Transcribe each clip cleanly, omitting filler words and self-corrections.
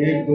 1, 2,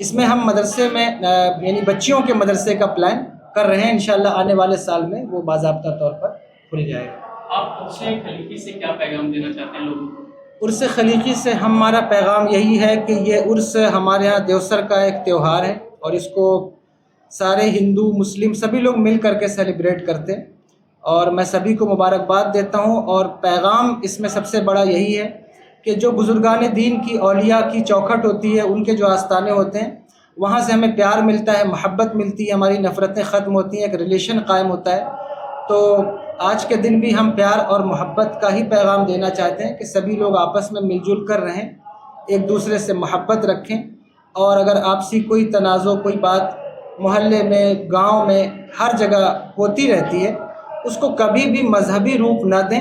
اس میں ہم مدرسے میں یعنی بچیوں کے مدرسے کا پلان کر رہے ہیں، انشاءاللہ آنے والے سال میں وہ باضابطہ طور پر کھل جائے گا۔ آپ عرس خلیقی سے کیا پیغام دینا چاہتے ہیں لوگوں کو؟ عرس خلیقی سے ہمارا پیغام یہی ہے کہ یہ عرس ہمارے ہاں دیوسر کا ایک تہوار ہے، اور اس کو سارے ہندو مسلم سبھی لوگ مل کر کے سیلیبریٹ کرتے ہیں، اور میں سبھی کو مبارکباد دیتا ہوں۔ اور پیغام اس میں سب سے بڑا یہی ہے کہ جو بزرگان دین کی اولیاء کی چوکھٹ ہوتی ہے، ان کے جو آستانے ہوتے ہیں، وہاں سے ہمیں پیار ملتا ہے، محبت ملتی ہے، ہماری نفرتیں ختم ہوتی ہیں، ایک ریلیشن قائم ہوتا ہے۔ تو آج کے دن بھی ہم پیار اور محبت کا ہی پیغام دینا چاہتے ہیں کہ سبھی لوگ آپس میں مل جل کر رہیں، ایک دوسرے سے محبت رکھیں، اور اگر آپسی کوئی تنازع، کوئی بات محلے میں، گاؤں میں، ہر جگہ ہوتی رہتی ہے، اس کو کبھی بھی مذہبی روپ نہ دیں،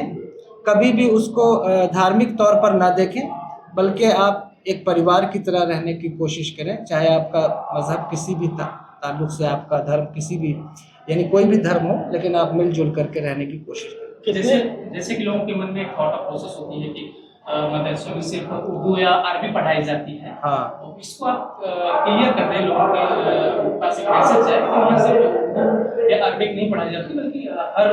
کبھی بھی اس کو دھارمک طور پر نہ دیکھیں، بلکہ آپ ایک پریوار کی طرح رہنے کی کوشش کریں، چاہے آپ کا مذہب کسی بھی تعلق سے، آپ کا دھرم کسی بھی یعنی کوئی بھی دھرم ہو، لیکن آپ مل جل کر کے رہنے کی کوشش کریں۔ جیسے کہ لوگوں کے من میں ایک تھاٹ پروسیس ہوتی ہے کہ مدرسوں میں صرف اردو یا عربی پڑھائی جاتی ہے، ہاں، اس کو آپ کلیئر کر دیں لوگوں کے پاس، ایک میسج ہے کہ یہاں صرف اردو یا عربک نہیں پڑھائی جاتی بلکہ ہر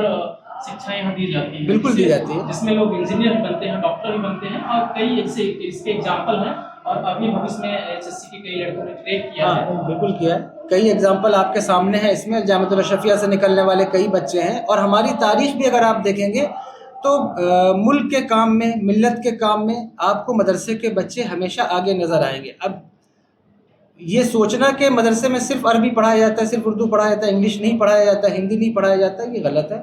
شکھا یہاں دی جاتی ہے، بالکل دی جاتی ہے، جس میں لوگ انجینئر بھی بنتے ہیں، ڈاکٹر بھی بنتے ہیں، اور کئی ایسے اس کے ایگزامپل ہیں، اور ابھی اس میں HSC کے کئی لڑکوں نے کریک کیا ہے۔ ہاں بالکل کیا ہے، کئی ایگزامپل آپ کے سامنے ہیں، اس میں جامعۃ الاشرفیہ سے نکلنے والے کئی بچے ہیں، اور ہماری تاریخ بھی اگر آپ دیکھیں گے تو ملک کے کام میں، ملت کے کام میں آپ کو مدرسے کے بچے ہمیشہ آگے نظر آئیں گے۔ اب یہ سوچنا کہ مدرسے میں صرف عربی پڑھایا جاتا ہے، صرف اردو پڑھایا جاتا ہے، انگلش نہیں پڑھایا جاتا ہے، ہندی نہیں پڑھایا جاتا ہے، یہ غلط ہے۔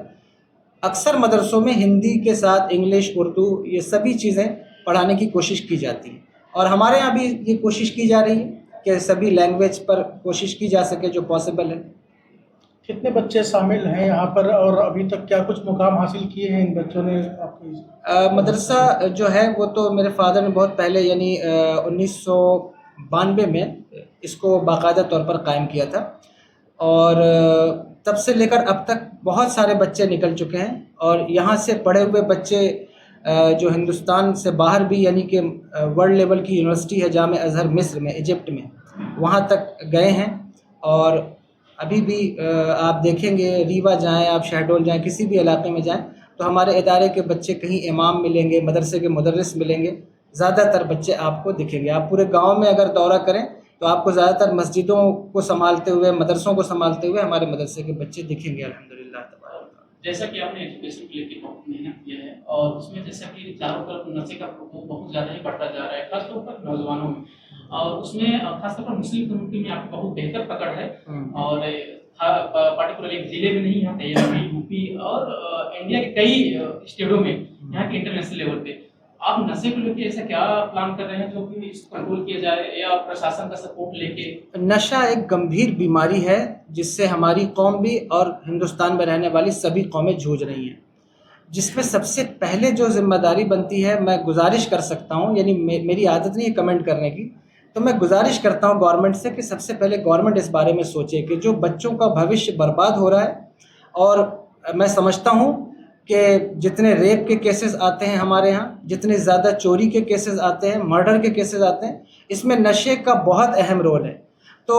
اکثر مدرسوں میں ہندی کے ساتھ انگلش، اردو، یہ سبھی چیزیں پڑھانے کی کوشش کی جاتی ہیں، اور ہمارے یہاں بھی یہ کوشش کی جا رہی ہے کہ سبھی لینگویج پر کوشش کی جا سکے جو پاسبل ہے۔ کتنے بچے شامل ہیں یہاں پر، اور ابھی تک کیا کچھ مقام حاصل کیے ہیں ان بچوں نے آپ کو؟ مدرسہ جو ہے وہ تو میرے فادر نے بہت پہلے یعنی 1992 میں اس کو باقاعدہ طور پر قائم کیا تھا، اور تب سے لے کر اب تک بہت سارے بچے نکل چکے ہیں، اور یہاں سے پڑھے ہوئے بچے جو ہندوستان سے باہر بھی یعنی کہ ورلڈ لیول کی یونیورسٹی ہے جامعہ ازہر مصر میں، ایجپٹ میں، وہاں تک گئے ہیں، اور ابھی بھی آپ دیکھیں گے ریوا جائیں، آپ شہڈول جائیں، کسی بھی علاقے میں جائیں تو ہمارے ادارے کے بچے کہیں امام ملیں گے، مدرسے کے مدرس ملیں گے، زیادہ تر بچے آپ کو دکھیں گے۔ آپ پورے گاؤں میں اگر دورہ کریں تو آپ کو زیادہ تر مسجدوں کو سنبھالتے ہوئے، مدرسوں کو سنبھالتے ہوئے ہمارے مدرسے کے بچے دکھیں گے الحمدللہ تبارک۔ جیسا کہ آپ نے ایجوکیشن کے لیے بہت محنت کیا ہے، اور اس میں جیسا کہ چاروں طرف نشے کا بہت زیادہ ہی بڑھتا جا رہا ہے، خاص طور پر نوجوانوں میں، اور اس میں خاص طور پر مسلم کمیونٹی میں آپ کی بہت بہتر پکڑ ہے، اور پارٹیکولرلی ایک ضلع میں نہیں آتے، یو پی اور انڈیا کے کئی اسٹیٹوں میں، یہاں کے انٹرنیشنل لیول پہ آپ نشے کو لے کے ایسا کیا پلان کر رہے ہیں جو کہ اس کو کنٹرول کیا جائے، یا پرشاسن کا سپورٹ لے کے؟ نشہ ایک گمبھیر بیماری ہے جس سے ہماری قوم بھی اور ہندوستان میں رہنے والی سبھی قومیں جوجھ رہی ہیں، جس میں سب سے پہلے جو ذمہ داری بنتی ہے، میں گزارش کر سکتا ہوں، یعنی میری عادت نہیں ہے کمنٹ کرنے کی، تو میں گزارش کرتا ہوں گورنمنٹ سے کہ سب سے پہلے گورنمنٹ اس بارے میں سوچے کہ جو بچوں کا بھوشیہ برباد ہو رہا ہے، اور میں سمجھتا ہوں کہ جتنے ریپ کے کیسز آتے ہیں ہمارے ہاں، جتنے زیادہ چوری کے کیسز آتے ہیں، مرڈر کے کیسز آتے ہیں، اس میں نشے کا بہت اہم رول ہے۔ تو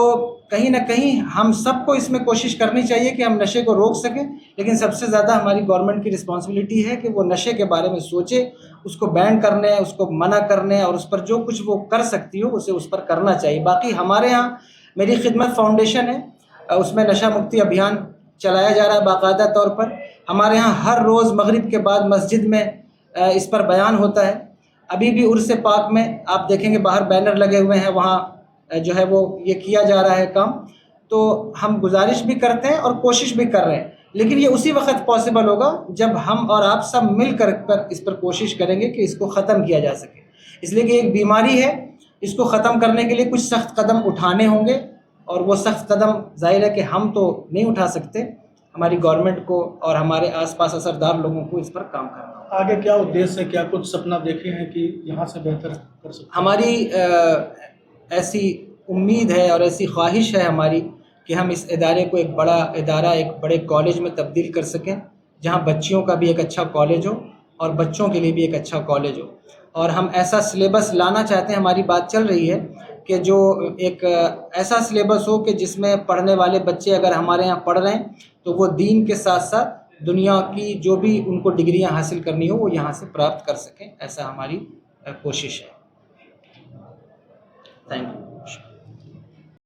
کہیں نہ کہیں ہم سب کو اس میں کوشش کرنی چاہیے کہ ہم نشے کو روک سکیں، لیکن سب سے زیادہ ہماری گورنمنٹ کی رسپانسبلٹی ہے کہ وہ نشے کے بارے میں سوچے، اس کو بین کرنے، اس کو منع کرنے، اور اس پر جو کچھ وہ کر سکتی ہو اسے اس پر کرنا چاہیے۔ باقی ہمارے ہاں میری خدمت فاؤنڈیشن ہے، اس میں نشہ مکتی ابھیان چلایا جا رہا ہے باقاعدہ طور پر۔ ہمارے ہاں ہر روز مغرب کے بعد مسجد میں اس پر بیان ہوتا ہے۔ ابھی بھی عرس پاک میں آپ دیکھیں گے باہر بینر لگے ہوئے ہیں، وہاں جو ہے وہ یہ کیا جا رہا ہے کام۔ تو ہم گزارش بھی کرتے ہیں اور کوشش بھی کر رہے ہیں، لیکن یہ اسی وقت پاسبل ہوگا جب ہم اور آپ سب مل کر اس پر کوشش کریں گے کہ اس کو ختم کیا جا سکے، اس لیے کہ ایک بیماری ہے، اس کو ختم کرنے کے لیے کچھ سخت قدم اٹھانے ہوں گے، اور وہ سخت قدم ظاہر ہے کہ ہم تو نہیں اٹھا سکتے، ہماری گورنمنٹ کو اور ہمارے آس پاس اثردار لوگوں کو اس پر کام کرنا ہوگا۔ آگے کیا ادیش ہے، کیا کچھ سپنا دیکھے ہیں کہ یہاں سے بہتر کر سکتے ہیں؟ ہماری ایسی امید ہے اور ایسی خواہش ہے ہماری کہ ہم اس ادارے کو ایک بڑا ادارہ، ایک بڑے کالج میں تبدیل کر سکیں، جہاں بچیوں کا بھی ایک اچھا کالج ہو اور بچوں کے لیے بھی ایک اچھا کالج ہو، اور ہم ایسا سلیبس لانا چاہتے ہیں۔ ہماری بات چل رہی ہے کہ جو ایک ایسا سلیبس ہو کہ جس میں پڑھنے والے بچے اگر ہمارے یہاں پڑھ رہے ہیں تو وہ دین کے ساتھ ساتھ دنیا کی جو بھی ان کو ڈگریاں حاصل کرنی ہو وہ یہاں سے پراپت کر سکیں. ایسا ہماری کوشش ہے. Thank you.